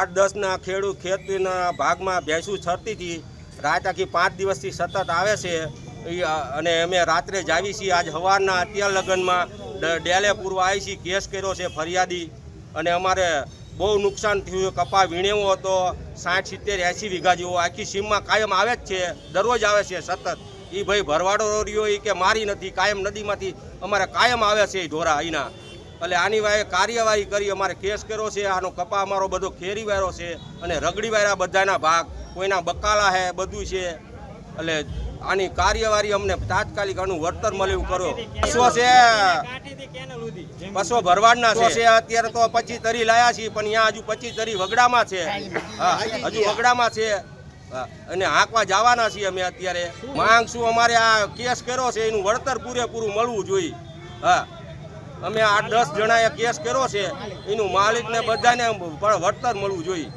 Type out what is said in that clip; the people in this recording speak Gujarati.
8-10 ખેડૂત ખેતીના ભાગમાં ભેંસું છરતી હતી, રાત આખી 5 દિવસથી સતત આવે છે અને અમે રાત્રે જ આવી છીએ। આજ સવારના અત્યાર લગ્નમાં ડેલે પૂરવા આવી છીએ, કેસ કર્યો છે ફરિયાદી અને અમારે બહુ નુકસાન થયું। કપા વીણેવો હતો 60, 70, 80 વીઘા જેવો આખી સીમમાં કાયમ આવે જ છે, દરરોજ આવે છે સતત। એ ભાઈ ભરવાડો રહ્યો એ કે મારી નથી, કાયમ નદીમાંથી અમારે કાયમ આવે છે એ ઢોરા અહીંના। એટલે આની વાય કાર્યવાહી કરી, અમારે કેસ કર્યો છે। આનો કપા અમારો બધો ખેરી વાયરો છે અને રગડી વાયરા બધાના ભાગ, કોઈના બકાલા છે, બધું છે। એટલે આની કાર્યવાહી અમને તાત્કાલિક આનું વળતર મળ્યું કરો। પશુ છે, પશુ ભરવાડના છે। અત્યારે તો 25 તરી લાયા છીએ, પણ અહીંયા હજુ 25 તરી વગડામાં છે। હા, હજુ વગડામાં છે અને હાંકવા જવાના છીએ અમે અત્યારે। માંગ શું, અમારે આ કેસ કર્યો છે એનું વળતર પૂરેપૂરું મળવું જોઈએ। હા, અમે 8-10 જણાએ કેસ કર્યો છે, એનું માલિકને બધાને વળતર મળવું જોઈએ।